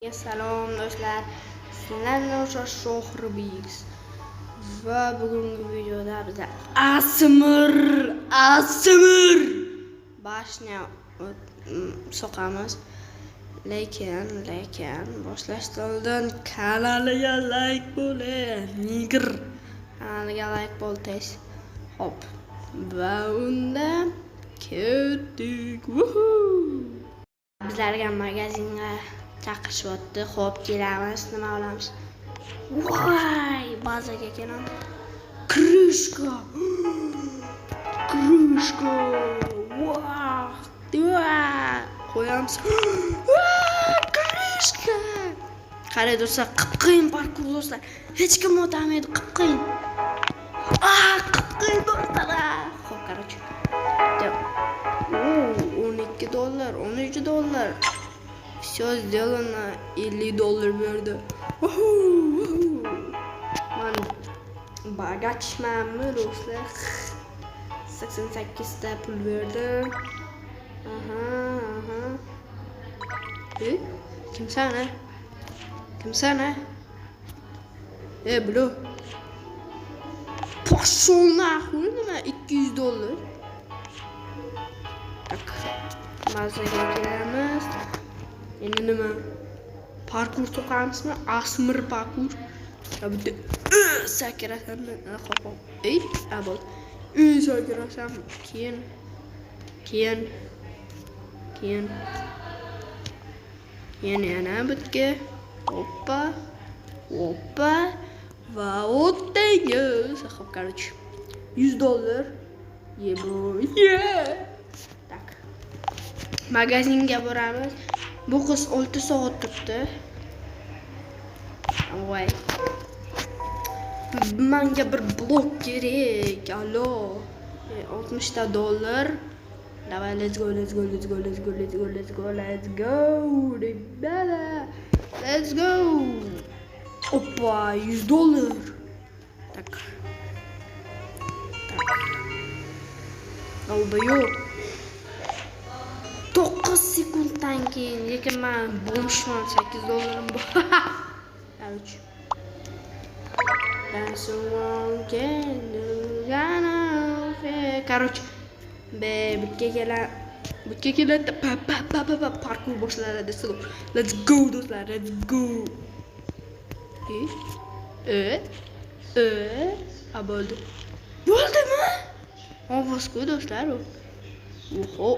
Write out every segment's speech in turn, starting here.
Salom do'stlar, sizlar bilan Shohrubix va bugungi videoda biz ASMR bashnya so'qamiz. Lekin boshlashdan oldin kanaliga like bo'ling. Kanaliga like bo'ltaysiz. Hop. Va unda ketdik. Bizlarga magazinga chaqirishyapti. Xo'p, kelamiz. Nima olamiz? Voy, bazaga kelamiz. Krishka. Wow. Qo'yamiz. Krishka. Qarang do'stlar, qip-qiyin parkur do'stlar. Hech kim o'tamaydi, qip-qiyin. Qip-qiyin do'stlar. Xo'p, короче. $12, $13. Все сделано, $50 verdi. Man bagachmanmi do'stlar? 88 ta pul verdi. Kimsan? Bro. Pошел нахуй, nima $200. Bazaga kelamiz. Endi nima? Parkur to'qamizmi? ASMR parkur. Bitta sakrasammi? Qopam. Abol. Sakrasam. Keyin yana bitga. Hoppa. Va o'tdingiz. Xo'p, короче. $100. Tak. Magazinga boramiz. Bu qiz 6 soat turibdi. Voy. Menga bir blok kerak. Allo. $60. Давай, let's go. Let's go. Опа, $100. Так. Olbayo. 9 sekunddan keyin, lekin men bo'lishman $8 bor. Qarchi. Qarchi. Bitga keladi. Parkur boshlanadi. Let's go do'stlar, let's go. Bo'ldi. Bo'ldimi? Ovoz qo'y do'stlar. Oho.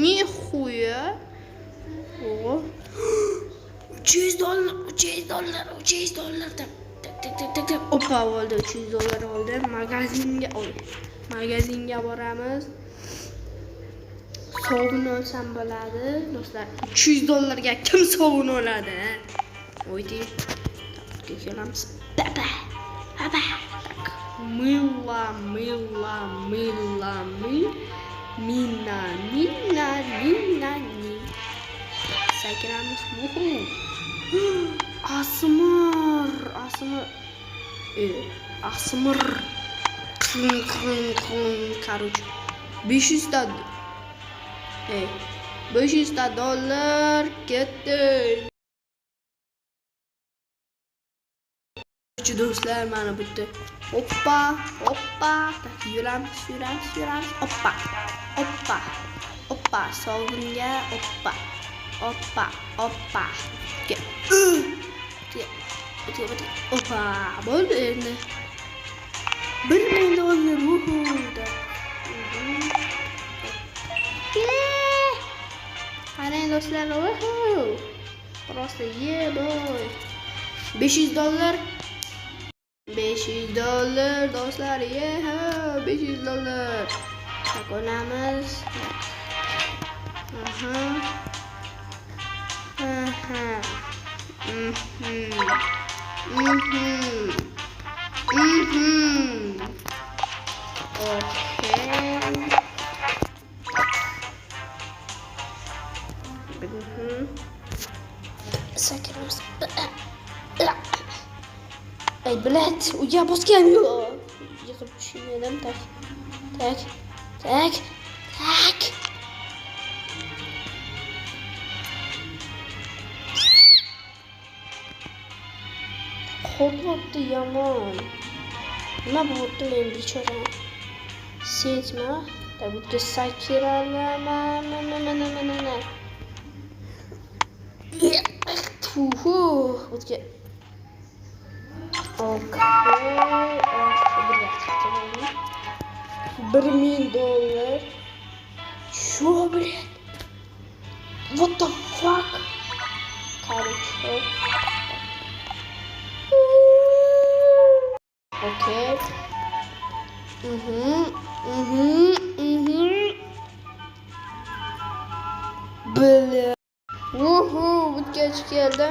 Нихуя. Ого. $300. Tak. Опа, oldu. $300 oldu. Magazinga boramiz. Sovun olsam bo'ladi. Do'stlar, $300 ga kim sovun oladi? O'ydi. Tapga kelamiz. Baba. Mina. Sakramiz. ASMR. Короче. $500 ketdi. Do'stlar, mana bitta. Hoppa. Tak, yuramiz. Hoppa. Sovunga hoppa. Hoppa. Bo'ldi endi. $1,000. Qarang do'stlar, Просто boy. $500. $500 do'stlar, $500. Tak olamiz. Sakramiz. Ey, блядь, я босgan yo'q. Yiqib tushdim. Tak. qo'rqyapti yomon. Nima bo'pti men bechora? Sentma, tabutga sakiralaman. Tuhu, o'tga. Okay. $1000. Shu bilet. What the fuck? Короче. Okay. Bля. Uhu, bitgach keldi.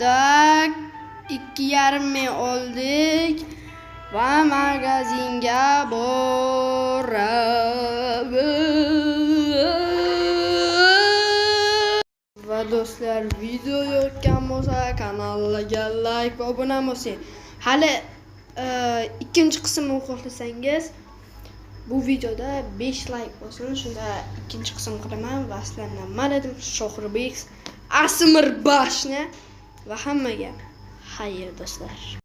Tak, 2,5 ming oldik va magazinga boramiz. Va do'stlar, video yoqqan bo'lsa kanalga like va obuna bo'ling. Hali ikkinchi qismini xohlasangiz bu videoda 5 like bo'lsin, shunda ikkinchi qism qilaman va sizlarga men edim Shohirbek ASMR Bashni va hammaga xayr do'stlar.